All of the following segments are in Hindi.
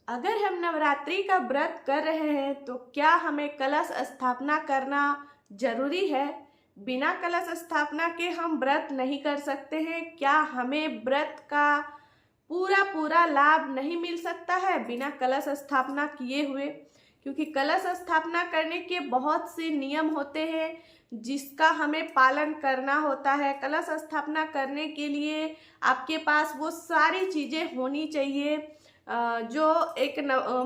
अगर हम नवरात्रि का व्रत कर रहे हैं तो क्या हमें कलश स्थापना करना जरूरी है? बिना कलश स्थापना के हम व्रत नहीं कर सकते हैं? क्या हमें व्रत का पूरा पूरा लाभ नहीं मिल सकता है बिना कलश स्थापना किए हुए? क्योंकि कलश स्थापना करने के बहुत से नियम होते हैं जिसका हमें पालन करना होता है। कलश स्थापना करने के लिए आपके पास वो सारी चीज़ें होनी चाहिए जो एक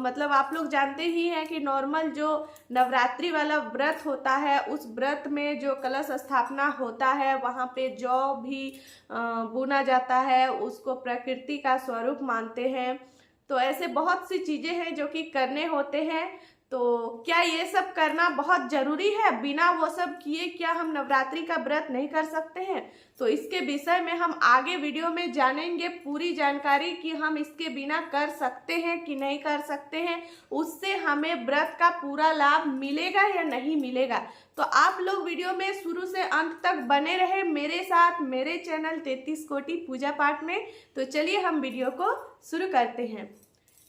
मतलब आप लोग जानते ही हैं कि नॉर्मल जो नवरात्रि वाला व्रत होता है उस व्रत में जो कलश स्थापना होता है वहाँ पे जौ भी बुना जाता है, उसको प्रकृति का स्वरूप मानते हैं। तो ऐसे बहुत सी चीज़ें हैं जो कि करने होते हैं। तो क्या ये सब करना बहुत जरूरी है? बिना वो सब किए क्या हम नवरात्रि का व्रत नहीं कर सकते हैं? तो इसके विषय में हम आगे वीडियो में जानेंगे पूरी जानकारी कि हम इसके बिना कर सकते हैं कि नहीं कर सकते हैं, उससे हमें व्रत का पूरा लाभ मिलेगा या नहीं मिलेगा। तो आप लोग वीडियो में शुरू से अंत तक बने रहे मेरे साथ, मेरे चैनल 33 कोटि पूजा पाठ में। तो चलिए हम वीडियो को शुरू करते हैं।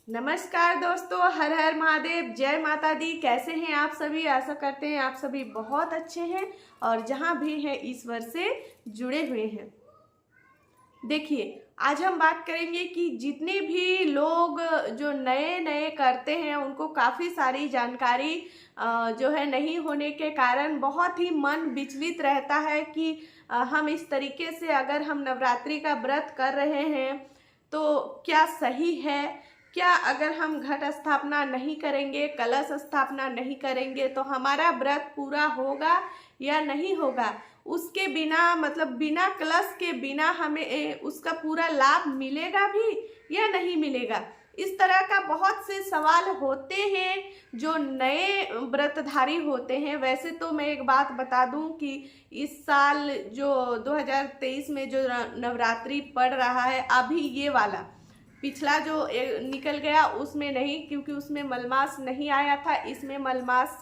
नमस्कार दोस्तों, हर हर महादेव, जय माता दी। कैसे हैं आप सभी? आशा करते हैं आप सभी बहुत अच्छे हैं और जहां भी हैं ईश्वर से जुड़े हुए हैं। देखिए, आज हम बात करेंगे कि जितने भी लोग जो नए नए करते हैं उनको काफ़ी सारी जानकारी जो है नहीं होने के कारण बहुत ही मन विचलित रहता है कि हम इस तरीके से अगर हम नवरात्रि का व्रत कर रहे हैं तो क्या सही है? क्या अगर हम घट स्थापना नहीं करेंगे, कलश स्थापना नहीं करेंगे तो हमारा व्रत पूरा होगा या नहीं होगा? उसके बिना मतलब बिना कलश के बिना हमें उसका पूरा लाभ मिलेगा भी या नहीं मिलेगा? इस तरह का बहुत से सवाल होते हैं जो नए व्रतधारी होते हैं। वैसे तो मैं एक बात बता दूं कि इस साल जो 2023 में जो नवरात्रि पड़ रहा है, अभी ये वाला पिछला जो निकल गया उसमें नहीं, क्योंकि उसमें मलमास नहीं आया था, इसमें मलमास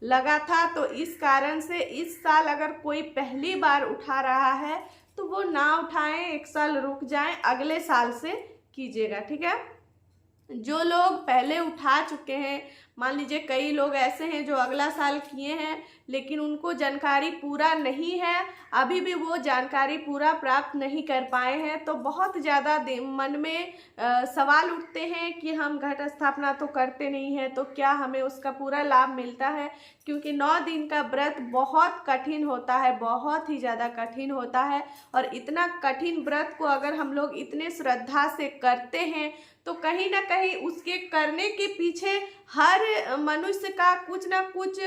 लगा था। तो इस कारण से इस साल अगर कोई पहली बार उठा रहा है तो वो ना उठाएं, एक साल रुक जाएं, अगले साल से कीजिएगा, ठीक है? जो लोग पहले उठा चुके हैं, मान लीजिए कई लोग ऐसे हैं जो अगला साल किए हैं लेकिन उनको जानकारी पूरा नहीं है, अभी भी वो जानकारी पूरा प्राप्त नहीं कर पाए हैं, तो बहुत ज़्यादा मन में सवाल उठते हैं कि हम घट स्थापना तो करते नहीं हैं तो क्या हमें उसका पूरा लाभ मिलता है? क्योंकि 9 दिन का व्रत बहुत कठिन होता है, बहुत ही ज़्यादा कठिन होता है। और इतना कठिन व्रत को अगर हम लोग इतने श्रद्धा से करते हैं तो कहीं ना कहीं उसके करने के पीछे हर मनुष्य का कुछ ना कुछ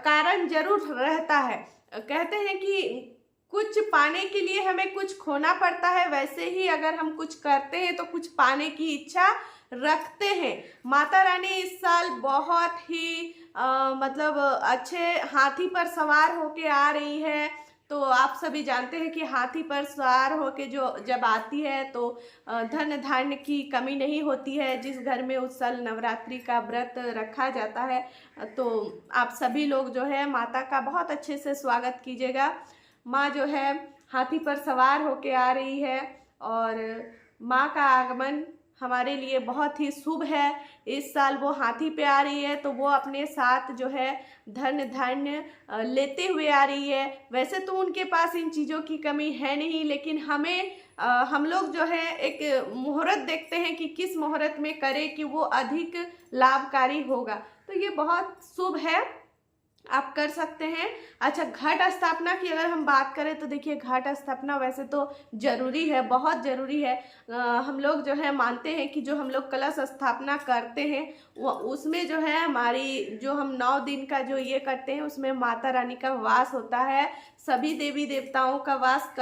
कारण जरूर रहता है। कहते हैं कि कुछ पाने के लिए हमें कुछ खोना पड़ता है, वैसे ही अगर हम कुछ करते हैं तो कुछ पाने की इच्छा रखते हैं। माता रानी इस साल बहुत ही मतलब अच्छे हाथी पर सवार होके आ रही है। तो आप सभी जानते हैं कि हाथी पर सवार होके जो जब आती है तो धन धान्य की कमी नहीं होती है। जिस घर में उस साल नवरात्रि का व्रत रखा जाता है तो आप सभी लोग जो है माता का बहुत अच्छे से स्वागत कीजिएगा। माँ जो है हाथी पर सवार होके आ रही है और माँ का आगमन हमारे लिए बहुत ही शुभ है। इस साल वो हाथी पे आ रही है तो वो अपने साथ जो है धन धान्य लेते हुए आ रही है। वैसे तो उनके पास इन चीज़ों की कमी है नहीं, लेकिन हमें हम लोग जो है एक मुहूर्त देखते हैं कि किस मुहूर्त में करें कि वो अधिक लाभकारी होगा। तो ये बहुत शुभ है, आप कर सकते हैं। अच्छा, घट स्थापना की अगर हम बात करें तो देखिए, घट स्थापना वैसे तो जरूरी है, बहुत ज़रूरी है। हम लोग जो है मानते हैं कि जो हम लोग कलश स्थापना करते हैं वो उसमें जो है हमारी जो हम 9 दिन का जो ये करते हैं उसमें माता रानी का वास होता है, सभी देवी देवताओं का वास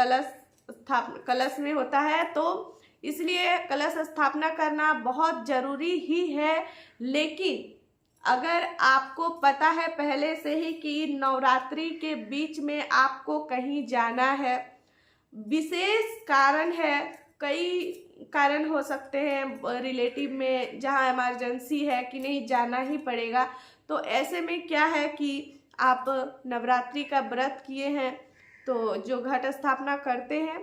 कलश में होता है। तो इसलिए कलश स्थापना करना बहुत ज़रूरी ही है। लेकिन अगर आपको पता है पहले से ही कि नवरात्रि के बीच में आपको कहीं जाना है, विशेष कारण है, कई कारण हो सकते हैं रिलेटिव में जहां इमरजेंसी है कि नहीं जाना ही पड़ेगा, तो ऐसे में क्या है कि आप नवरात्रि का व्रत किए हैं तो जो घट स्थापना करते हैं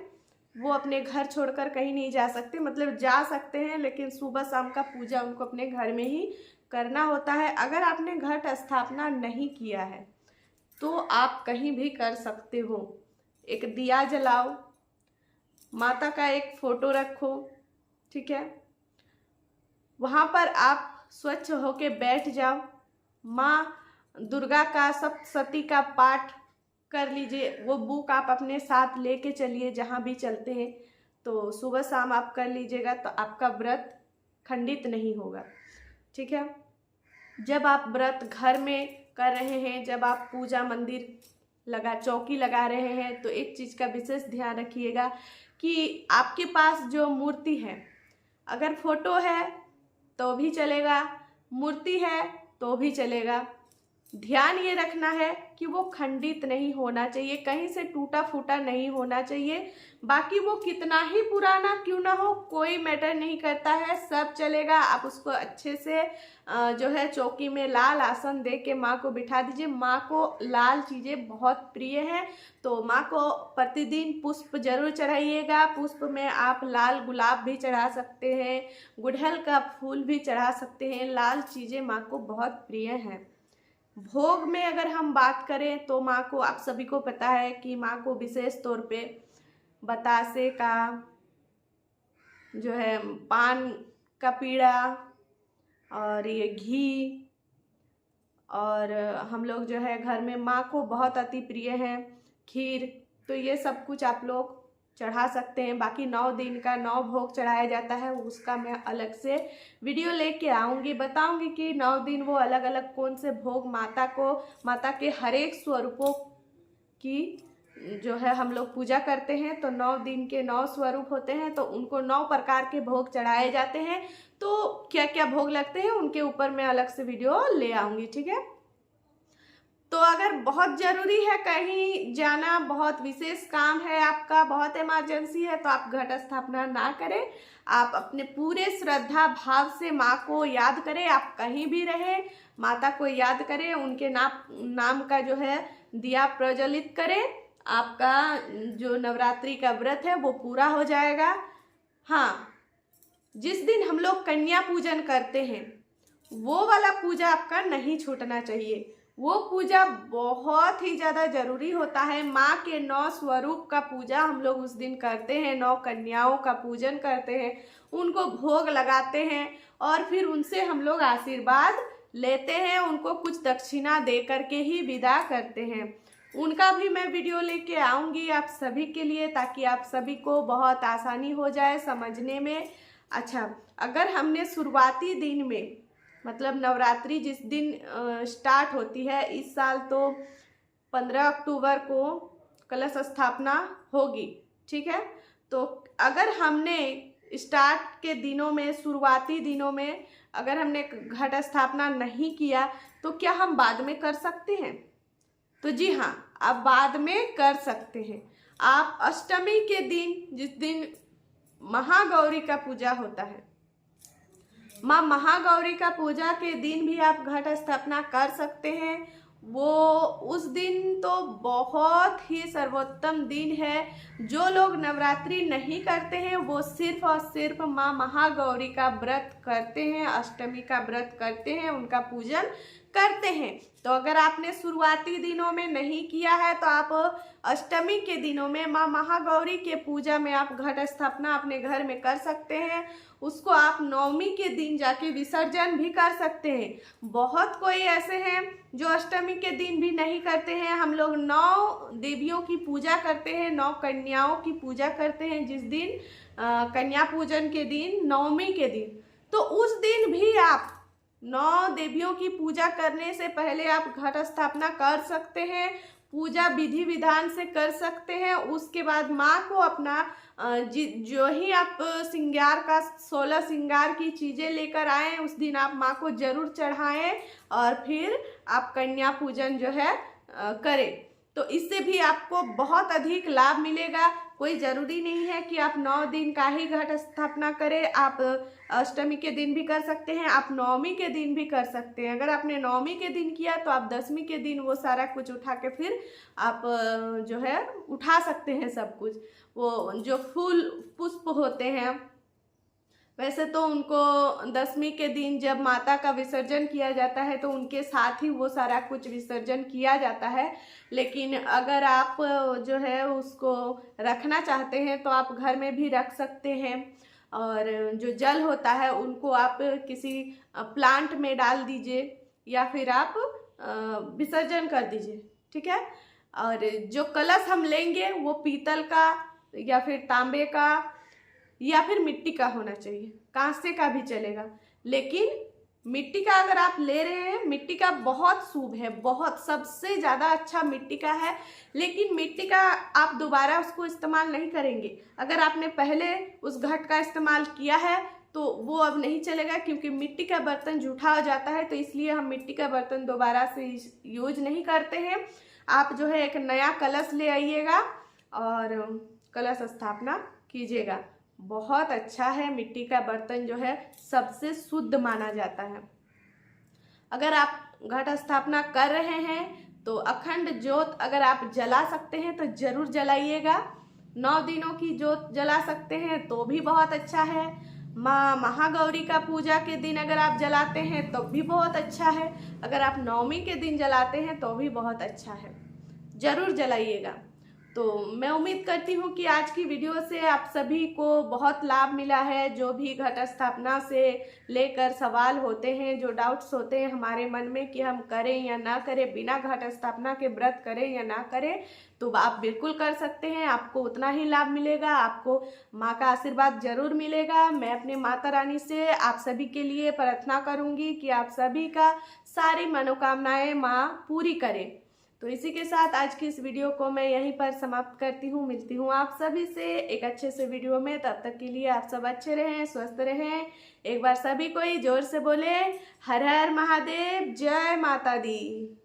वो अपने घर छोड़कर कहीं नहीं जा सकते, मतलब जा सकते हैं लेकिन सुबह शाम का पूजा उनको अपने घर में ही करना होता है। अगर आपने घट स्थापना नहीं किया है तो आप कहीं भी कर सकते हो। एक दिया जलाओ, माता का एक फोटो रखो, ठीक है, वहाँ पर आप स्वच्छ होके बैठ जाओ, माँ दुर्गा का सप्तशती का पाठ कर लीजिए। वो बुक आप अपने साथ लेके चलिए जहाँ भी चलते हैं, तो सुबह शाम आप कर लीजिएगा तो आपका व्रत खंडित नहीं होगा, ठीक है। जब आप व्रत घर में कर रहे हैं, जब आप पूजा मंदिर चौकी लगा रहे हैं, तो एक चीज़ का विशेष ध्यान रखिएगा कि आपके पास जो मूर्ति है, अगर फोटो है तो भी चलेगा, मूर्ति है तो भी चलेगा, ध्यान ये रखना है कि वो खंडित नहीं होना चाहिए, कहीं से टूटा फूटा नहीं होना चाहिए। बाकी वो कितना ही पुराना क्यों ना हो, कोई मैटर नहीं करता है, सब चलेगा। आप उसको अच्छे से जो है चौकी में लाल आसन दे के माँ को बिठा दीजिए। माँ को लाल चीज़ें बहुत प्रिय हैं, तो माँ को प्रतिदिन पुष्प जरूर चढ़ाइएगा। पुष्प में आप लाल गुलाब भी चढ़ा सकते हैं, गुड़हल का फूल भी चढ़ा सकते हैं। लाल चीज़ें माँ को बहुत प्रिय हैं। भोग में अगर हम बात करें तो माँ को, आप सभी को पता है कि माँ को विशेष तौर पे बतासे का जो है, पान का पीड़ा और ये घी, और हम लोग जो है घर में माँ को बहुत अति प्रिय है खीर, तो ये सब कुछ आप लोग चढ़ा सकते हैं। बाकी 9 दिन का 9 भोग चढ़ाया जाता है, उसका मैं अलग से वीडियो लेके आऊँगी, बताऊँगी कि 9 दिन वो अलग अलग कौन से भोग माता के हर एक स्वरूपों की जो है हम लोग पूजा करते हैं। तो 9 दिन के 9 स्वरूप होते हैं, तो उनको 9 प्रकार के भोग चढ़ाए जाते हैं। तो क्या क्या भोग लगते हैं उनके ऊपर मैं अलग से वीडियो ले आऊँगी, ठीक है। तो अगर बहुत ज़रूरी है कहीं जाना, बहुत विशेष काम है आपका, बहुत इमरजेंसी है, तो आप घट स्थापना ना करें। आप अपने पूरे श्रद्धा भाव से माँ को याद करें। आप कहीं भी रहें, माता को याद करें, उनके नाम का जो है दिया प्रज्वलित करें। आपका जो नवरात्रि का व्रत है वो पूरा हो जाएगा। हाँ, जिस दिन हम लोग कन्या पूजन करते हैं वो वाला पूजा आपका नहीं छूटना चाहिए। वो पूजा बहुत ही ज़्यादा जरूरी होता है। माँ के 9 स्वरूप का पूजा हम लोग उस दिन करते हैं, 9 कन्याओं का पूजन करते हैं, उनको भोग लगाते हैं और फिर उनसे हम लोग आशीर्वाद लेते हैं, उनको कुछ दक्षिणा दे करके ही विदा करते हैं। उनका भी मैं वीडियो लेके आऊँगी आप सभी के लिए, ताकि आप सभी को बहुत आसानी हो जाए समझने में। अच्छा, अगर हमने शुरुआती दिन में, मतलब नवरात्रि जिस दिन स्टार्ट होती है, इस साल तो 15 अक्टूबर को कलश स्थापना होगी, ठीक है। तो अगर हमने स्टार्ट के दिनों में, शुरुआती दिनों में अगर हमने घट स्थापना नहीं किया तो क्या हम बाद में कर सकते हैं? तो जी हाँ, आप बाद में कर सकते हैं। आप अष्टमी के दिन, जिस दिन महागौरी का पूजा होता है, माँ महागौरी का पूजा के दिन भी आप घट स्थापना कर सकते हैं। वो उस दिन तो बहुत ही सर्वोत्तम दिन है। जो लोग नवरात्रि नहीं करते हैं वो सिर्फ और सिर्फ माँ महागौरी का व्रत करते हैं, अष्टमी का व्रत करते हैं, उनका पूजन करते हैं। तो अगर आपने शुरुआती दिनों में नहीं किया है तो आप अष्टमी के दिनों में माँ महागौरी के पूजा में आप घट स्थापना अपने घर में कर सकते हैं। उसको आप नवमी के दिन जाके विसर्जन भी कर सकते हैं। बहुत कोई ऐसे हैं जो अष्टमी के दिन भी नहीं करते हैं। हम लोग 9 देवियों की पूजा करते हैं, 9 कन्याओं की पूजा करते हैं, जिस दिन कन्या पूजन के दिन, नवमी के दिन, तो उस दिन भी आप 9 देवियों की पूजा करने से पहले आप घट स्थापना कर सकते हैं, पूजा विधि विधान से कर सकते हैं। उसके बाद माँ को अपना जो ही आप श्रृंगार का 16 श्रृंगार की चीज़ें लेकर आएँ, उस दिन आप माँ को जरूर चढ़ाएं और फिर आप कन्या पूजन जो है करें। तो इससे भी आपको बहुत अधिक लाभ मिलेगा। कोई ज़रूरी नहीं है कि आप 9 दिन का ही घट स्थापना करें, आप अष्टमी के दिन भी कर सकते हैं, आप नवमी के दिन भी कर सकते हैं। अगर आपने नवमी के दिन किया तो आप 10वीं के दिन वो सारा कुछ उठा के फिर आप जो है उठा सकते हैं सब कुछ। वो जो फूल पुष्प होते हैं, वैसे तो उनको 10वीं के दिन जब माता का विसर्जन किया जाता है तो उनके साथ ही वो सारा कुछ विसर्जन किया जाता है, लेकिन अगर आप जो है उसको रखना चाहते हैं तो आप घर में भी रख सकते हैं। और जो जल होता है उनको आप किसी प्लांट में डाल दीजिए या फिर आप विसर्जन कर दीजिए, ठीक है। और जो कलश हम लेंगे वो पीतल का या फिर तांबे का या फिर मिट्टी का होना चाहिए, कांसे का भी चलेगा, लेकिन मिट्टी का अगर आप ले रहे हैं, मिट्टी का बहुत शुभ है, बहुत सबसे ज़्यादा अच्छा मिट्टी का है। लेकिन मिट्टी का आप दोबारा उसको इस्तेमाल नहीं करेंगे। अगर आपने पहले उस घट का इस्तेमाल किया है तो वो अब नहीं चलेगा, क्योंकि मिट्टी का बर्तन जूठा हो जाता है, तो इसलिए हम मिट्टी का बर्तन दोबारा से यूज नहीं करते हैं। आप जो है एक नया कलश ले आइएगा और कलश स्थापना कीजिएगा। बहुत अच्छा है, मिट्टी का बर्तन जो है सबसे शुद्ध माना जाता है। अगर आप घट स्थापना कर रहे हैं तो अखंड ज्योत अगर आप जला सकते हैं तो जरूर जलाइएगा। 9 दिनों की ज्योत जला सकते हैं तो भी बहुत अच्छा है। माँ महागौरी का पूजा के दिन अगर आप जलाते हैं तो भी बहुत अच्छा है। अगर आप नवमी के दिन जलाते हैं तो भी बहुत अच्छा है, जरूर जलाइएगा। तो मैं उम्मीद करती हूँ कि आज की वीडियो से आप सभी को बहुत लाभ मिला है। जो भी घट स्थापना से लेकर सवाल होते हैं, जो डाउट्स होते हैं हमारे मन में कि हम करें या ना करें, बिना घट स्थापना के व्रत करें या ना करें, तो आप बिल्कुल कर सकते हैं। आपको उतना ही लाभ मिलेगा, आपको माँ का आशीर्वाद जरूर मिलेगा। मैं अपने माता रानी से आप सभी के लिए प्रार्थना करूँगी कि आप सभी का सारी मनोकामनाएं माँ पूरी करें। तो इसी के साथ आज की इस वीडियो को मैं यहीं पर समाप्त करती हूँ। मिलती हूँ आप सभी से एक अच्छे से वीडियो में। तब तक के लिए आप सब अच्छे रहें, स्वस्थ रहें। एक बार सभी कोई जोर से बोले हर हर महादेव, जय माता दी।